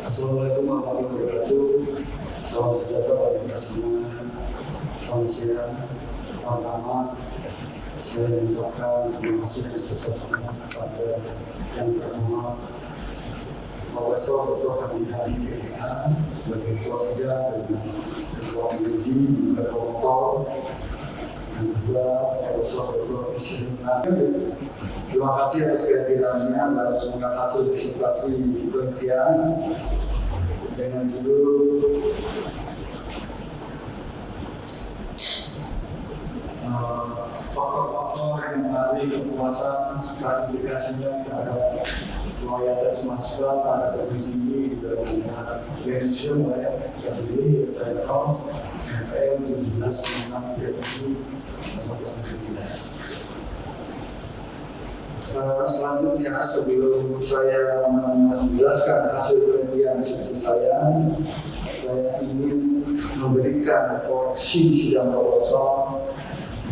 Assalamualaikum warahmatullahi wabarakatuh. Salam sejahtera bagi kita semua. Selamat siang. Pertama, saya mengucapkan terima kasih yang sebesar-besarnya kepada yang terhormat Profesor Dr. Hamid Hadi PPA sebagai ketua sidang dan ketua uji juga doktor dan juga Profesor Dr. Isrina. Terima kasih atas kehadirannya dalam semoga hasil disertasi penelitian dengan judul faktor-faktor yang mempengaruhi kepuasan serta implikasinya terhadap loyalitas mahasiswa pada tertinggi di dalam pensiun oleh KPI Telkom MPL 17/6/2017. Selanjutnya sebelum saya menjelaskan hasil penelitian saya ingin memberikan koreksi sidang proposal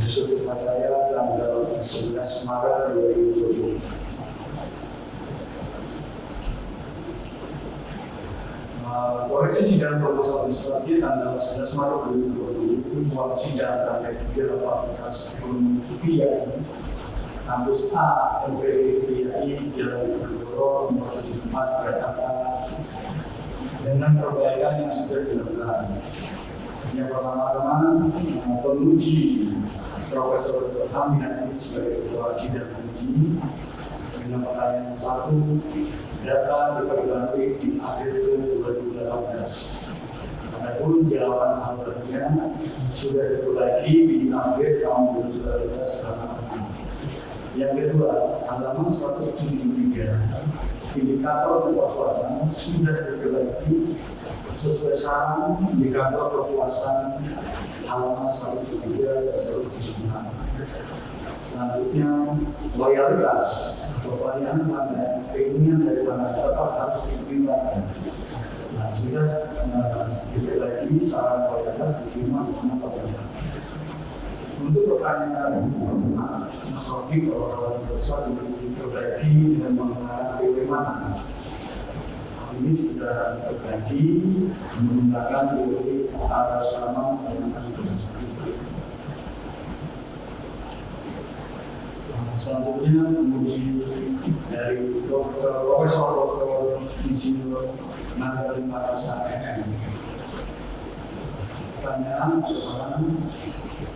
di survei saya tanggal 11 Maret 2020. Koreksi sidang proposal administrasi tanggal 11 Maret 2020 muat sidang lantai 3 Fakultas Ekonomi UPI kampus A MPI UPI Jalan Diponegoro nomor 74 Jakarta dengan perbaikan yang sudah dilakukan. Yang pertama-tama penguji Profesor Dr. Hamid Hadi sebagai ketua sidang penguji dengan pertanyaan 1, data diperbarui di akhir 2018. Adapun jawaban albernya sudah diperbaiki di akhir tahun 2018 karena yang kedua, halaman 173, indikator kepuasan sudah diperbaiki sesuai saran indikator kepuasan halaman 173 dan 176. Selanjutnya, loyalitas atau pelayanan pada keinginan dari mana tetap harus dipertimbangkan. Nah, sudah diperbaiki saran loyalitas diterima dengan pemerintah. Untuk pertanyaan Mas Rocky bahwa besar diperbaiki dengan menggunakan teori mana? Hal ini sudah diperbaiki menggunakan teori atas nama menggunakan berdasar. Selanjutnya menguji dari Profesor Dr. Insinyur Nagari Marasa MM. Pertanyaan saran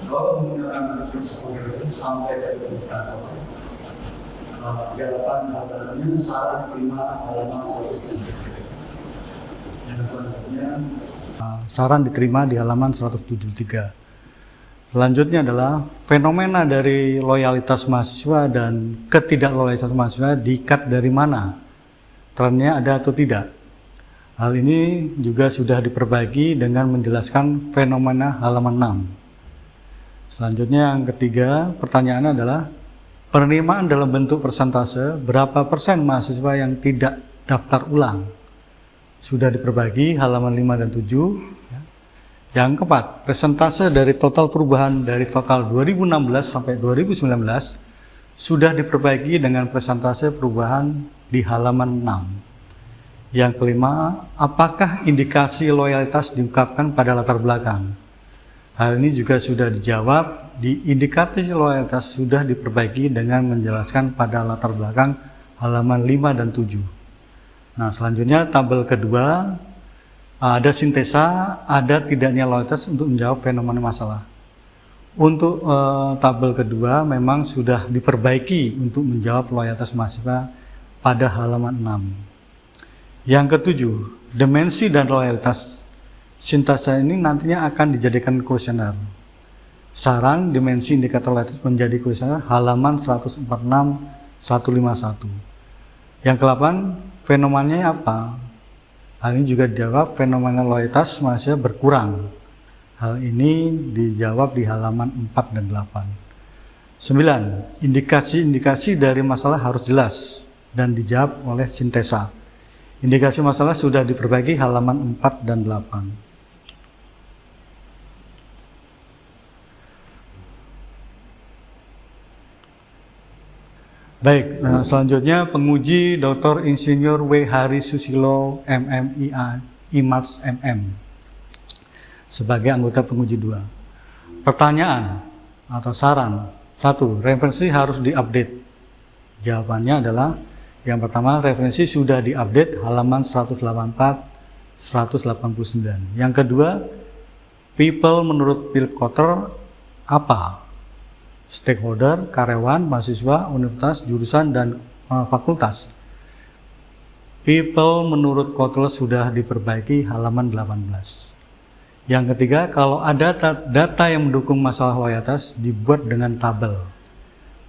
kalau menggunakan exposure sampai ke indikator, jawaban albernya saran prima halaman 173. Yang selanjutnya saran diterima di halaman 173. Selanjutnya adalah fenomena dari loyalitas mahasiswa dan ketidakloyalitas mahasiswa diikat dari mana? Trennya ada atau tidak? Hal ini juga sudah diperbaiki dengan menjelaskan fenomena halaman 6. Selanjutnya yang ketiga, pertanyaannya adalah penerimaan dalam bentuk persentase, berapa persen mahasiswa yang tidak daftar ulang? Sudah diperbaiki halaman 5 dan 7. Yang keempat, persentase dari total perubahan dari vokal 2016 sampai 2019 sudah diperbaiki dengan persentase perubahan di halaman 6. Yang kelima, apakah indikasi loyalitas diungkapkan pada latar belakang? Hal ini juga sudah dijawab di indikator loyalitas sudah diperbaiki dengan menjelaskan pada latar belakang halaman 5 dan 7. Nah, selanjutnya tabel kedua, ada sintesa, ada tidaknya loyalitas untuk menjawab fenomena masalah. Untuk tabel kedua memang sudah diperbaiki untuk menjawab loyalitas mahasiswa pada halaman 6. Yang ketujuh, dimensi dan loyalitas sintesa ini nantinya akan dijadikan kuesioner. Saran dimensi indikator loyalitas menjadi kuesioner halaman 146-151. Yang ke-8, fenomenanya apa? Hal ini juga dijawab fenomena loyalitas mahasiswa berkurang. Hal ini dijawab di halaman 4 dan 8. 9. Indikasi-indikasi dari masalah harus jelas dan dijawab oleh sintesa. Indikasi masalah sudah diperbaiki halaman 4 dan 8. Baik, selanjutnya penguji Dr. Insinyur W. Hari Susilo MMIA IMATS MM sebagai anggota penguji 2. Pertanyaan atau saran. 1. Referensi harus diupdate. Jawabannya adalah yang pertama, referensi sudah diupdate halaman 184, 189. Yang kedua, people menurut Philip Kotler apa? Stakeholder, karyawan, mahasiswa, universitas, jurusan, dan fakultas. People menurut Kotler sudah diperbaiki halaman 18. Yang ketiga, kalau ada data yang mendukung masalah loyalitas dibuat dengan tabel.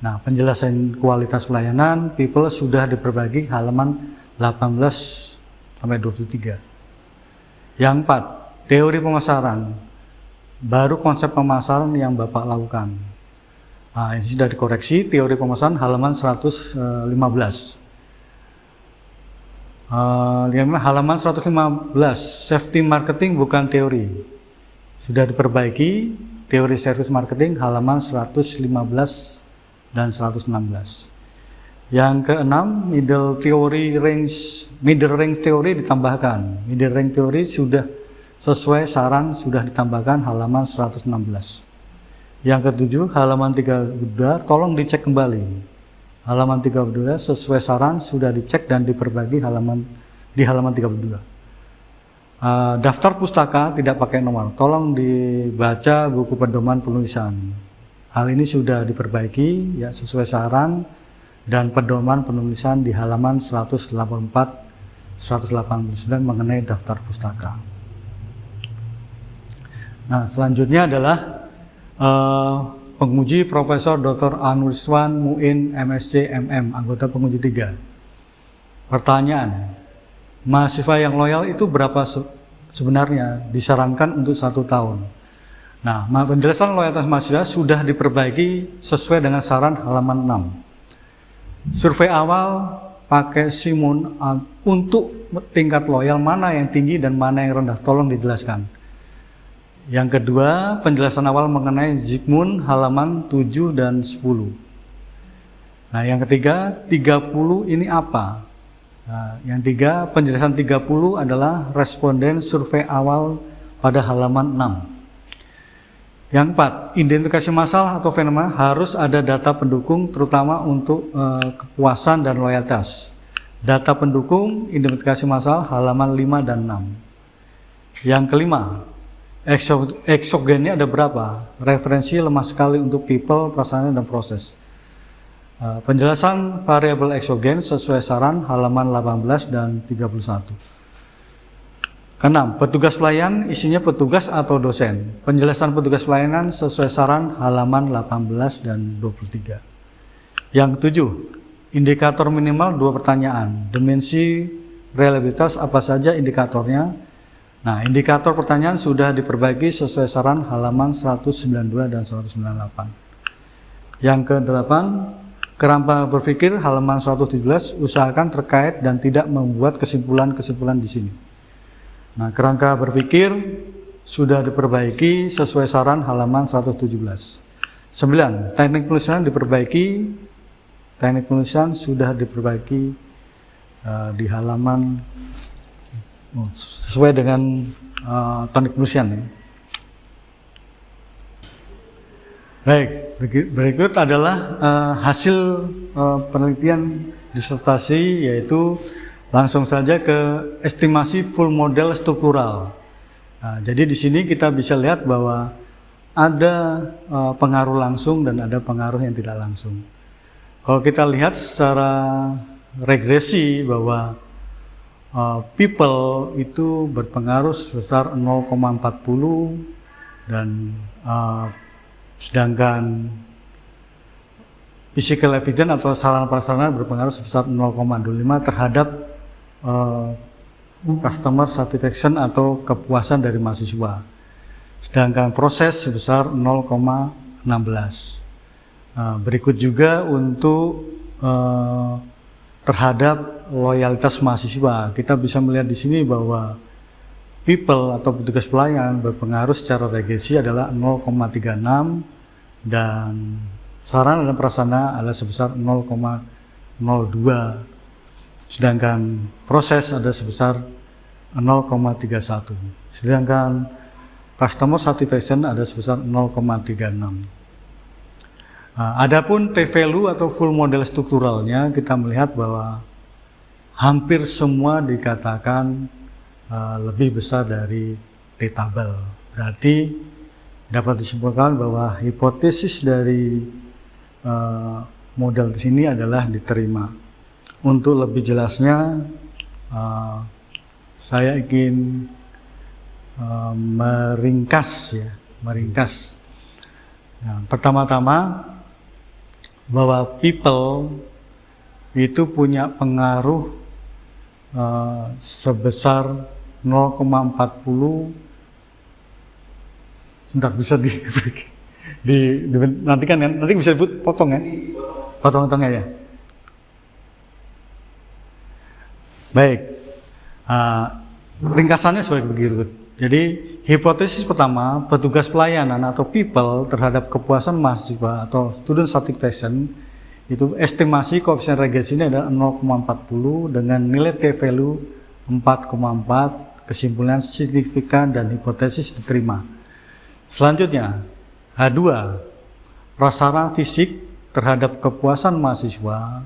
Nah, penjelasan kualitas pelayanan people sudah diperbaiki halaman 18 sampai 23. Yang 4, teori pemasaran. Baru konsep pemasaran yang Bapak lakukan. Nah, ini sudah dikoreksi, teori pemasaran halaman 115. Halaman 115, safety marketing bukan teori. Sudah diperbaiki, teori service marketing halaman 115 dan 116. Yang keenam, middle range teori ditambahkan. Middle range teori sudah sesuai saran, sudah ditambahkan halaman 116. Yang ketujuh, halaman 32, tolong dicek kembali. Halaman 32 sesuai saran sudah dicek dan diperbaiki di halaman 32. Daftar pustaka tidak pakai nomor, tolong dibaca buku pedoman penulisan. Hal ini sudah diperbaiki ya sesuai saran dan pedoman penulisan di halaman 184, 189 mengenai daftar pustaka. Nah, selanjutnya adalah penguji Profesor Dr. Anuswan Muin MSc MM, anggota penguji 3. Pertanyaan, mahasiswa yang loyal itu berapa sebenarnya? Disarankan untuk 1 tahun. Nah, penjelasan loyalitas mahasiswa sudah diperbaiki sesuai dengan saran halaman 6. Survei awal pakai Simon untuk tingkat loyal mana yang tinggi dan mana yang rendah, tolong dijelaskan. Yang kedua, penjelasan awal mengenai Zygmunt halaman 7 dan 10. Nah, yang ketiga, 30 ini apa? Nah, yang tiga, penjelasan 30 adalah responden survei awal pada halaman 6. Yang 4, identifikasi masalah atau fenomena harus ada data pendukung terutama untuk kepuasan dan loyalitas. Data pendukung identifikasi masalah halaman 5 dan 6. Yang kelima, eksogennya ada berapa? Referensi lemah sekali untuk people, prasarana, dan proses. Penjelasan variabel eksogen sesuai saran halaman 18 dan 31. Keenam, petugas pelayan isinya petugas atau dosen. Penjelasan petugas pelayanan sesuai saran halaman 18 dan 23. Yang ketujuh, indikator minimal 2 pertanyaan. Dimensi reliabilitas apa saja indikatornya? Nah, indikator pertanyaan sudah diperbaiki sesuai saran halaman 192 dan 198. Yang ke-8, kerangka berpikir halaman 117, usahakan terkait dan tidak membuat kesimpulan-kesimpulan di sini. Nah, kerangka berpikir sudah diperbaiki sesuai saran halaman 117. 9, teknik penulisan diperbaiki. Teknik penulisan sudah diperbaiki di halaman sesuai dengan teknik penulisan ya. Baik, berikut adalah hasil penelitian disertasi, yaitu langsung saja ke estimasi full model struktural. Nah, jadi di sini kita bisa lihat bahwa ada pengaruh langsung dan ada pengaruh yang tidak langsung. Kalau kita lihat secara regresi bahwa people itu berpengaruh sebesar 0,40 dan sedangkan physical evidence atau sarana prasarana berpengaruh sebesar 0,25 terhadap customer satisfaction atau kepuasan dari mahasiswa. Sedangkan proses sebesar 0,16. Berikut juga untuk terhadap loyalitas mahasiswa. Kita bisa melihat di sini bahwa people atau petugas pelayan berpengaruh secara regresi adalah 0,36 dan sarana dan prasarana adalah sebesar 0,25. 0,02, sedangkan proses ada sebesar 0,31, sedangkan customer satisfaction ada sebesar 0,36. Adapun T-value atau full model strukturalnya, kita melihat bahwa hampir semua dikatakan lebih besar dari T-tabel. Berarti dapat disimpulkan bahwa hipotesis dari model di sini adalah diterima. Untuk lebih jelasnya, saya ingin meringkas. Pertama-tama, bahwa people itu punya pengaruh sebesar 0,40. Sebentar, bisa nantikan ya, nanti bisa potong ya, potong-potongnya ya. Baik, ringkasannya sebagai berikut. Jadi hipotesis pertama, petugas pelayanan atau people terhadap kepuasan mahasiswa atau student satisfaction itu estimasi koefisien regresinya adalah 0,40 dengan nilai T-value 4,4, kesimpulan signifikan dan hipotesis diterima. Selanjutnya, H2, prasarana fisik terhadap kepuasan mahasiswa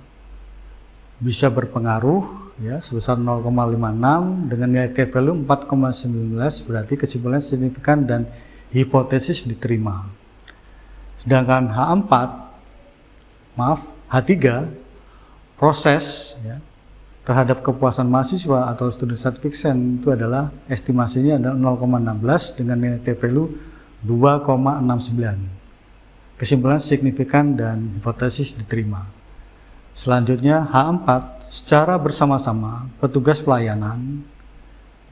bisa berpengaruh ya sebesar 0,56 dengan nilai T-value 4,19, berarti kesimpulan signifikan dan hipotesis diterima. Sedangkan H3, proses ya, terhadap kepuasan mahasiswa atau student satisfaction itu adalah estimasinya adalah 0,16 dengan nilai T-value 2,69. Kesimpulan signifikan dan hipotesis diterima. Selanjutnya H4, secara bersama-sama petugas pelayanan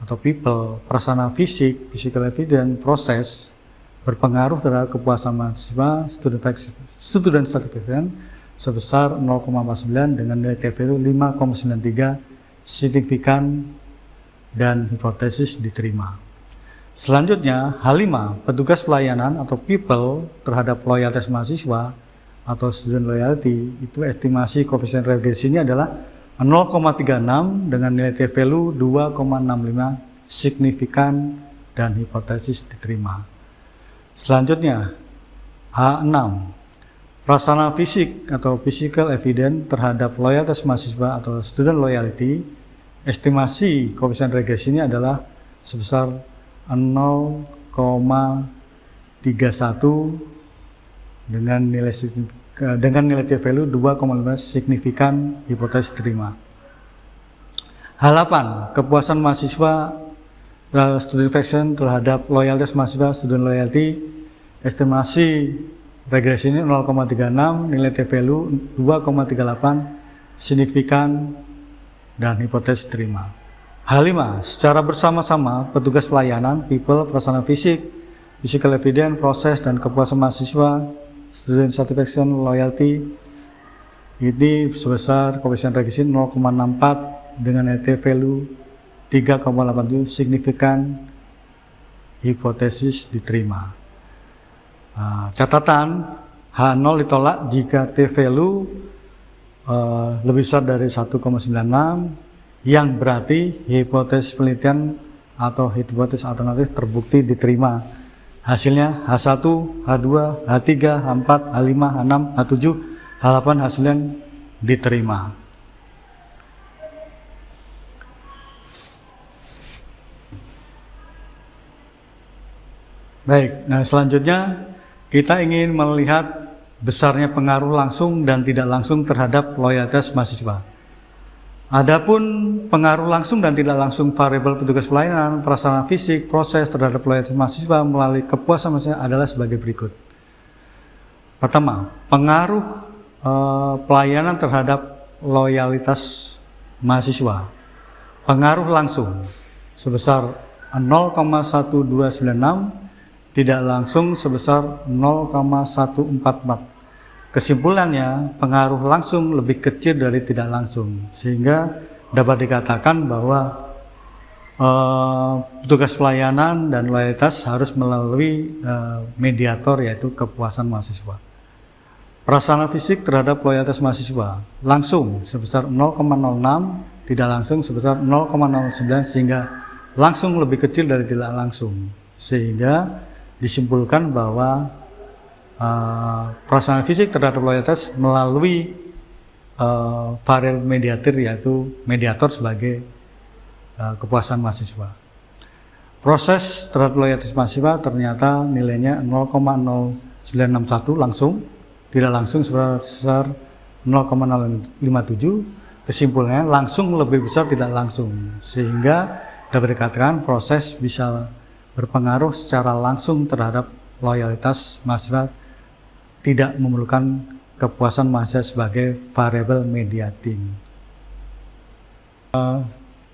atau people, prasarana fisik, physical evidence, proses berpengaruh terhadap kepuasan mahasiswa student satisfaction sebesar 0,49 dengan nilai T-value 5,93, signifikan dan hipotesis diterima. Selanjutnya H5, petugas pelayanan atau people terhadap loyalitas mahasiswa atau student loyalty itu estimasi koefisien regresinya adalah 0,36 dengan nilai T-value 2,65, signifikan dan hipotesis diterima. Selanjutnya H6, prasarana fisik atau physical evidence terhadap loyalitas mahasiswa atau student loyalty, estimasi koefisien regresinya adalah sebesar 0,31 dengan nilai T-value 2,15, signifikan, hipotesis diterima. H8, kepuasan mahasiswa student satisfaction terhadap loyalitas mahasiswa student loyalty, estimasi regresi ini 0,36, nilai T-value 2,38, signifikan dan hipotesis diterima. H5, secara bersama-sama petugas pelayanan, people, prasarana fisik, physical evidence, proses dan kepuasan mahasiswa student satisfaction loyalty ini sebesar koefisien regresi 0,64 dengan T-value 3,87, signifikan, hipotesis diterima. Catatan, H0 ditolak jika T-value lebih besar dari 1,96, yang berarti hipotesis penelitian atau hipotesis alternatif terbukti diterima. Hasilnya H1, H2, H3, H4, H5, H6, H7, H8, H9 diterima. Baik, nah selanjutnya kita ingin melihat besarnya pengaruh langsung dan tidak langsung terhadap loyalitas mahasiswa. Adapun pengaruh langsung dan tidak langsung variabel petugas pelayanan, prasarana fisik, proses terhadap loyalitas mahasiswa melalui kepuasan mahasiswa adalah sebagai berikut. Pertama, pengaruh pelayanan terhadap loyalitas mahasiswa. Pengaruh langsung sebesar 0,1296, tidak langsung sebesar 0,144. Kesimpulannya, pengaruh langsung lebih kecil dari tidak langsung, sehingga dapat dikatakan bahwa petugas pelayanan dan loyalitas harus melalui mediator, yaitu kepuasan mahasiswa. Prasarana fisik terhadap loyalitas mahasiswa langsung sebesar 0,06, tidak langsung sebesar 0,09, sehingga langsung lebih kecil dari tidak langsung, sehingga disimpulkan bahwa prasarana fisik terhadap loyalitas melalui variabel mediator, yaitu mediator sebagai kepuasan mahasiswa. Proses terhadap loyalitas mahasiswa ternyata nilainya 0,0961 langsung, tidak langsung sebesar 0,057. Kesimpulannya langsung lebih besar tidak langsung, sehingga dapat dikatakan proses bisa berpengaruh secara langsung terhadap loyalitas mahasiswa, tidak memerlukan kepuasan mahasiswa sebagai variabel mediating.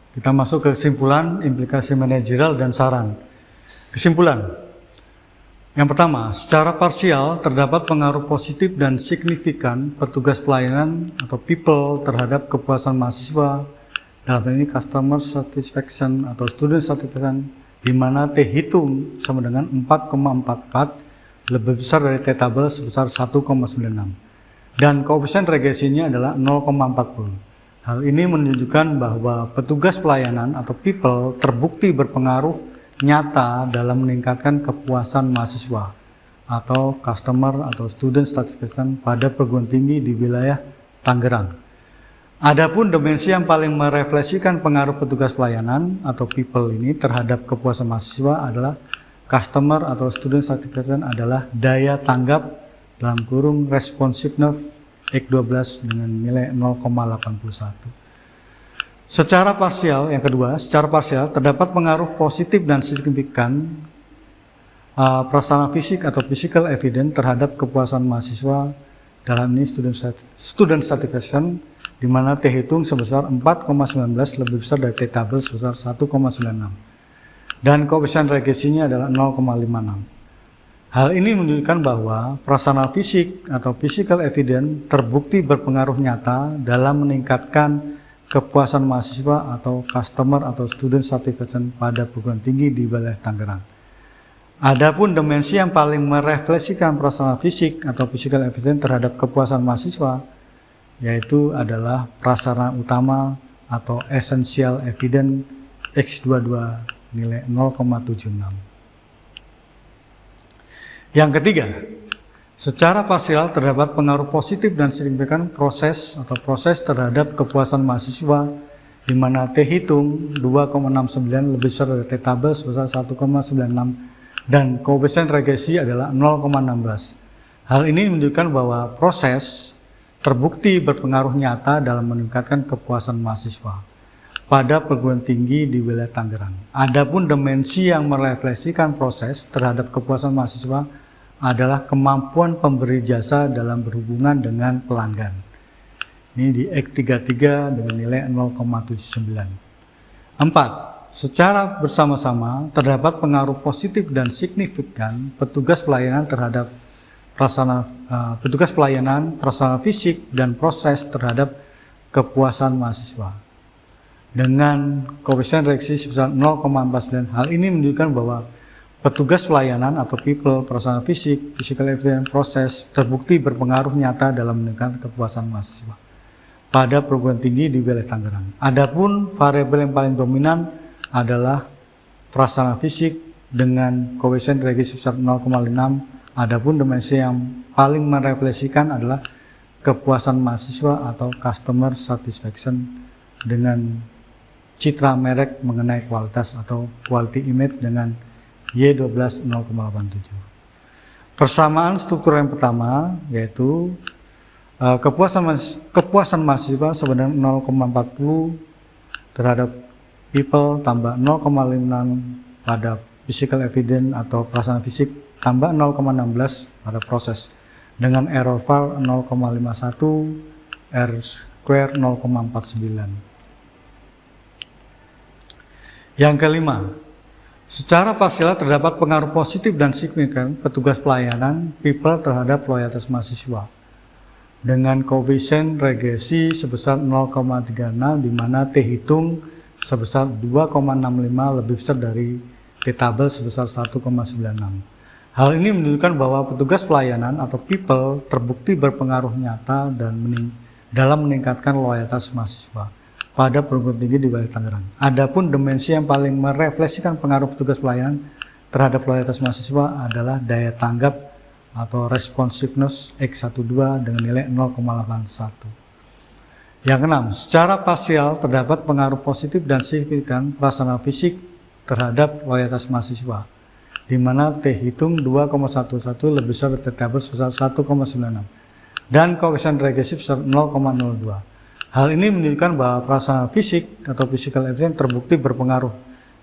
Kita masuk ke kesimpulan, implikasi manajerial dan saran. Kesimpulan. Yang pertama, secara parsial terdapat pengaruh positif dan signifikan petugas pelayanan atau people terhadap kepuasan mahasiswa, dalam hal ini customer satisfaction atau student satisfaction, di mana T hitung sama dengan 4,44, lebih besar dari T tabel sebesar 1,96, dan koefisien regresinya adalah 0,40. Hal ini menunjukkan bahwa petugas pelayanan atau people terbukti berpengaruh nyata dalam meningkatkan kepuasan mahasiswa atau customer atau student satisfaction pada perguruan tinggi di wilayah Tangerang. Adapun dimensi yang paling merefleksikan pengaruh petugas pelayanan atau people ini terhadap kepuasan mahasiswa adalah customer atau student satisfaction adalah daya tanggap dalam kurung responsiveness X12 dengan nilai 0,81. Secara parsial, yang kedua, secara parsial terdapat pengaruh positif dan signifikan prasarana fisik atau physical evidence terhadap kepuasan mahasiswa, dalam ini student satisfaction, di mana T hitung sebesar 4,19 lebih besar dari T tabel sebesar 1,96, dan koefisien regresinya adalah 0,56. Hal ini menunjukkan bahwa prasarana fisik atau physical evidence terbukti berpengaruh nyata dalam meningkatkan kepuasan mahasiswa atau customer atau student satisfaction pada perguruan tinggi di wilayah Tangerang. Adapun dimensi yang paling merefleksikan prasarana fisik atau physical evidence terhadap kepuasan mahasiswa, yaitu adalah prasarana utama atau essential evidence X22 nilai 0,76. Yang ketiga, secara parsial terdapat pengaruh positif dan signifikan proses terhadap kepuasan mahasiswa, di mana T hitung 2,69 lebih besar dari T tabel sebesar 1,96, dan koefisien regresi adalah 0,16. Hal ini menunjukkan bahwa proses terbukti berpengaruh nyata dalam meningkatkan kepuasan mahasiswa pada perguruan tinggi di wilayah Tangerang. Adapun dimensi yang merefleksikan proses terhadap kepuasan mahasiswa adalah kemampuan pemberi jasa dalam berhubungan dengan pelanggan. Ini di X33 dengan nilai 0,79. 4. Secara bersama-sama terdapat pengaruh positif dan signifikan petugas pelayanan terhadap prasarana fisik dan proses terhadap kepuasan mahasiswa dengan koefisien reaksi sebesar 0,49. Hal ini menunjukkan bahwa petugas pelayanan atau people, prasarana fisik, physical evidence, proses terbukti berpengaruh nyata dalam meningkatkan kepuasan mahasiswa pada perguruan tinggi di wilayah Tangerang. Adapun variabel yang paling dominan adalah prasarana fisik dengan koefisien reaksi sebesar 0,5. Adapun dimensi yang paling merefleksikan adalah kepuasan mahasiswa atau customer satisfaction dengan citra merek mengenai kualitas atau quality image dengan Y12 0,87. Persamaan struktur yang pertama yaitu kepuasan mahasiswa sebenarnya 0,40 terhadap people tambah 0,56 pada physical evidence atau prasarana fisik tambah 0,16 pada proses dengan error var 0,51, R square 0,49. Yang kelima, secara parsial terdapat pengaruh positif dan signifikan petugas pelayanan people terhadap loyalitas mahasiswa dengan koefisien regresi sebesar 0,36, di mana T hitung sebesar 2,65 lebih besar dari T tabel sebesar 1,96. Hal ini menunjukkan bahwa petugas pelayanan atau people terbukti berpengaruh nyata dan dalam meningkatkan loyalitas mahasiswa pada perguruan tinggi di wilayah Tangerang. Adapun dimensi yang paling merefleksikan pengaruh petugas pelayanan terhadap loyalitas mahasiswa adalah daya tanggap atau responsiveness X12 dengan nilai 0,81. Yang keenam, secara parsial terdapat pengaruh positif dan signifikan prasarana fisik terhadap loyalitas mahasiswa, di mana T hitung 2,11 lebih besar dari T tabel sebesar 1,96 dan koefisien regresif sebesar 0,02. Hal ini menunjukkan bahwa prasarana fisik atau physical evidence terbukti berpengaruh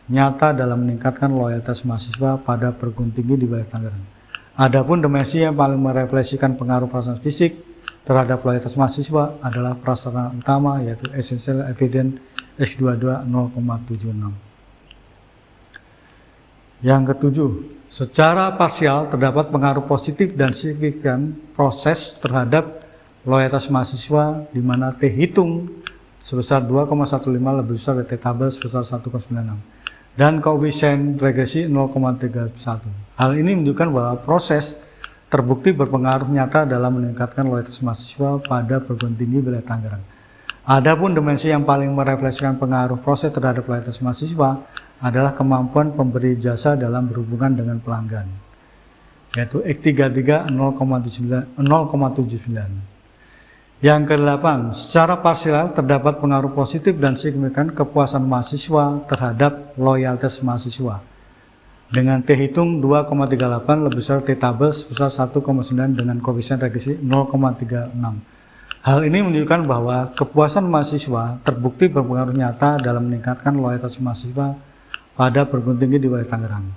nyata dalam meningkatkan loyalitas mahasiswa pada perguruan tinggi di wilayah Tangerang. Adapun dimensi yang paling merefleksikan pengaruh prasarana fisik terhadap loyalitas mahasiswa adalah prasarana utama, yaitu essential evidence X22 0,76. Yang ketujuh, secara parsial terdapat pengaruh positif dan signifikan proses terhadap loyalitas mahasiswa di mana T hitung sebesar 2,15 lebih besar dari T tabel sebesar 1,96 dan koefisien regresi 0,31. Hal ini menunjukkan bahwa proses terbukti berpengaruh nyata dalam meningkatkan loyalitas mahasiswa pada perguruan tinggi wilayah Tangerang. Adapun dimensi yang paling merefleksikan pengaruh proses terhadap loyalitas mahasiswa adalah kemampuan pemberi jasa dalam berhubungan dengan pelanggan, yaitu X33 0,79. Yang ke-8, secara parsial terdapat pengaruh positif dan signifikan kepuasan mahasiswa terhadap loyalitas mahasiswa dengan T hitung 2,38 lebih besar T tabel sebesar 1,9 dengan koefisien regresi 0,36. Hal ini menunjukkan bahwa kepuasan mahasiswa terbukti berpengaruh nyata dalam meningkatkan loyalitas mahasiswa pada perguruan tinggi di wilayah Tangerang.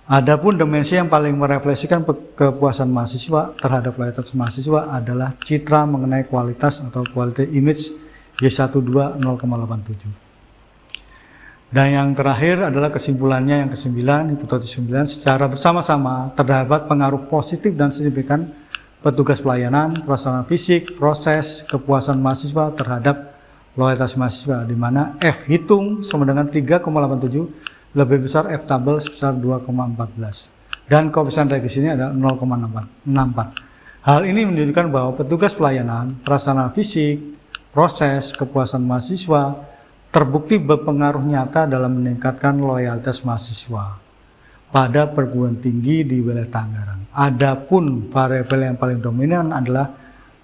Adapun dimensi yang paling merefleksikan kepuasan mahasiswa terhadap loyalitas mahasiswa adalah citra mengenai kualitas atau quality image Y12 0,87. Dan yang terakhir adalah kesimpulannya yang ke-9, hipotesis 9, secara bersama-sama terdapat pengaruh positif dan signifikan petugas pelayanan, prasarana fisik, proses, kepuasan mahasiswa terhadap loyalitas mahasiswa, di mana F hitung sama dengan 3,87 lebih besar F tabel sebesar 2,14 dan koefisien regresinya adalah 0,64. Hal ini menunjukkan bahwa petugas pelayanan, prasarana fisik, proses, kepuasan mahasiswa terbukti berpengaruh nyata dalam meningkatkan loyalitas mahasiswa pada perguruan tinggi di wilayah Tangerang. Adapun variabel yang paling dominan adalah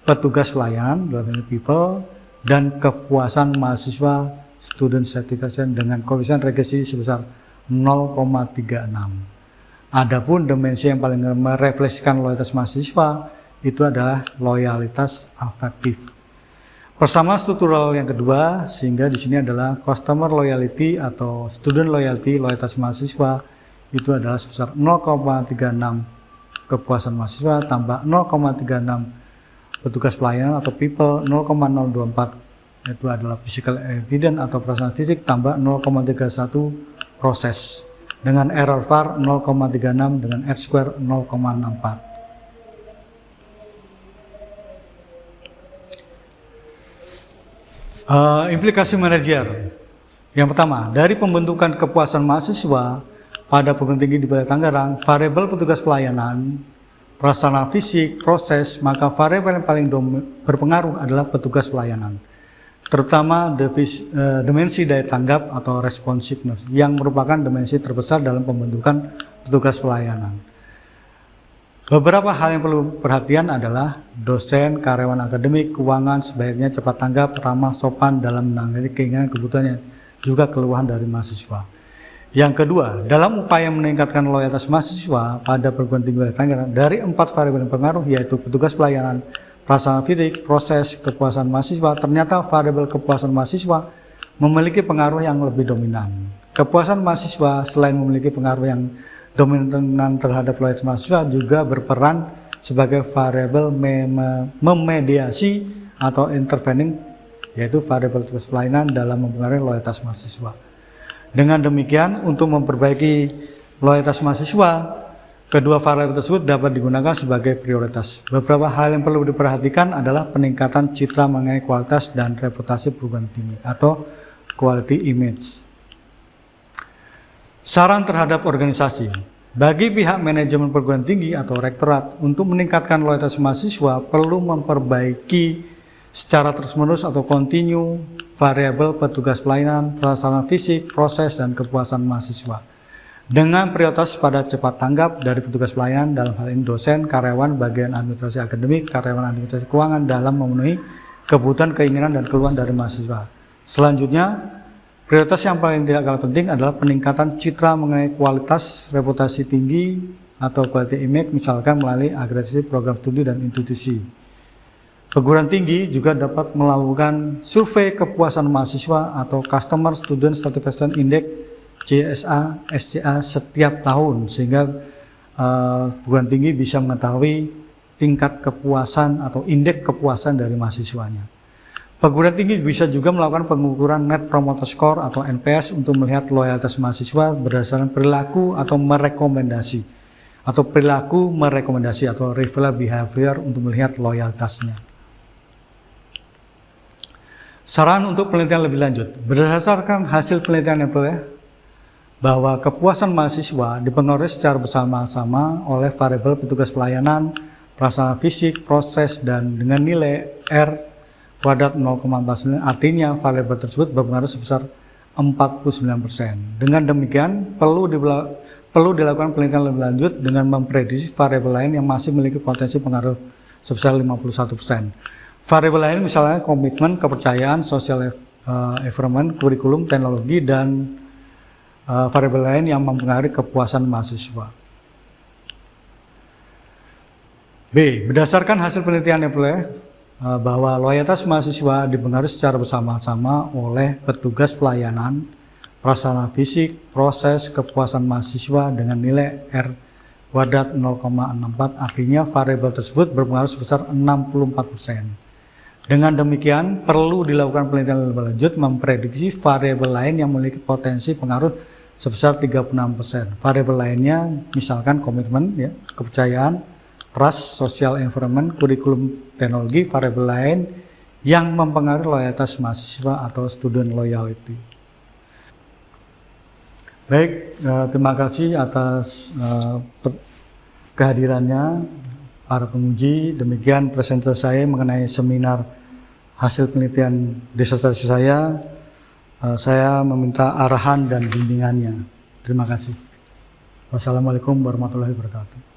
petugas pelayanan, dalam people, dan kepuasan mahasiswa student satisfaction dengan koefisien regresi sebesar 0,36. Adapun dimensi yang paling merefleksikan loyalitas mahasiswa itu adalah loyalitas afektif. Bersama struktural yang kedua, sehingga di sini adalah customer loyalty atau student loyalty, loyalitas mahasiswa itu adalah sebesar 0,36 kepuasan mahasiswa tambah 0,36 petugas pelayanan atau people 0,024 itu adalah physical evidence atau prasarana fisik tambah 0,31 proses dengan error var 0,36 dengan R square 0,64. Implikasi manajer. Yang pertama, dari pembentukan kepuasan mahasiswa pada perguruan tinggi di wilayah Tangerang, variabel petugas pelayanan, prasarana fisik, proses, maka variabel yang paling berpengaruh adalah petugas pelayanan, terutama dimensi daya tanggap atau responsiveness yang merupakan dimensi terbesar dalam pembentukan petugas pelayanan. Beberapa hal yang perlu perhatian adalah dosen, karyawan akademik, keuangan sebaiknya cepat tanggap, ramah, sopan dalam menangani keinginan, kebutuhan, juga keluhan dari mahasiswa. Yang kedua, dalam upaya meningkatkan loyalitas mahasiswa pada perguruan tinggi wilayah Tangerang, dari 4 variabel yang pengaruh yaitu petugas pelayanan, prasarana fisik, proses, kepuasan mahasiswa, ternyata variabel kepuasan mahasiswa memiliki pengaruh yang lebih dominan. Kepuasan mahasiswa selain memiliki pengaruh yang dominan terhadap loyalitas mahasiswa juga berperan sebagai variabel memediasi atau intervening, yaitu variabel petugas pelayanan dalam mempengaruhi loyalitas mahasiswa. Dengan demikian, untuk memperbaiki loyalitas mahasiswa, kedua variabel tersebut dapat digunakan sebagai prioritas. Beberapa hal yang perlu diperhatikan adalah peningkatan citra mengenai kualitas dan reputasi perguruan tinggi atau quality image. Saran terhadap organisasi. Bagi pihak manajemen perguruan tinggi atau rektorat untuk meningkatkan loyalitas mahasiswa perlu memperbaiki secara terus-menerus atau kontinu variabel petugas pelayanan, prasarana fisik, proses, dan kepuasan mahasiswa. Dengan prioritas pada cepat tanggap dari petugas pelayanan dalam hal ini dosen, karyawan, bagian administrasi akademik, karyawan administrasi keuangan dalam memenuhi kebutuhan, keinginan, dan keluhan dari mahasiswa. Selanjutnya, prioritas yang paling tidak kalah penting adalah peningkatan citra mengenai kualitas, reputasi tinggi, atau quality image, misalkan melalui akreditasi program studi dan institusi. Perguruan tinggi juga dapat melakukan survei kepuasan mahasiswa atau Customer Student Satisfaction Index CSA, SCA setiap tahun, sehingga perguruan tinggi bisa mengetahui tingkat kepuasan atau indeks kepuasan dari mahasiswanya. Perguruan tinggi bisa juga melakukan pengukuran Net Promoter Score atau NPS untuk melihat loyalitas mahasiswa berdasarkan perilaku atau merekomendasi atau referral behavior untuk melihat loyalitasnya. Saran untuk penelitian lebih lanjut, berdasarkan hasil penelitian yang bahwa kepuasan mahasiswa dipengaruhi secara bersama-sama oleh variabel petugas pelayanan, prasarana fisik, proses, dan dengan nilai R kuadrat 0,49, artinya variabel tersebut berpengaruh sebesar 49%. Dengan demikian, perlu dilakukan penelitian lebih lanjut dengan memprediksi variabel lain yang masih memiliki potensi pengaruh sebesar 51%. Variabel lain misalnya komitmen, kepercayaan, social environment, kurikulum, teknologi, dan variabel lain yang mempengaruhi kepuasan mahasiswa. B. Berdasarkan hasil penelitian yang bahwa loyalitas mahasiswa dipengaruhi secara bersama-sama oleh petugas pelayanan, prasarana fisik, proses, kepuasan mahasiswa dengan nilai R kuadrat 0,64, artinya variabel tersebut berpengaruh sebesar 64%. Dengan demikian, perlu dilakukan penelitian lebih lanjut memprediksi variabel lain yang memiliki potensi pengaruh sebesar 36%. Variabel lainnya misalkan komitmen, kepercayaan, trust, social environment, kurikulum, teknologi, variabel lain yang mempengaruhi loyalitas mahasiswa atau student loyalty. Baik, terima kasih atas kehadirannya para penguji. Demikian presentasi saya mengenai seminar hasil penelitian disertasi saya. Saya meminta arahan dan bimbingannya. Terima kasih. Wassalamualaikum warahmatullahi wabarakatuh.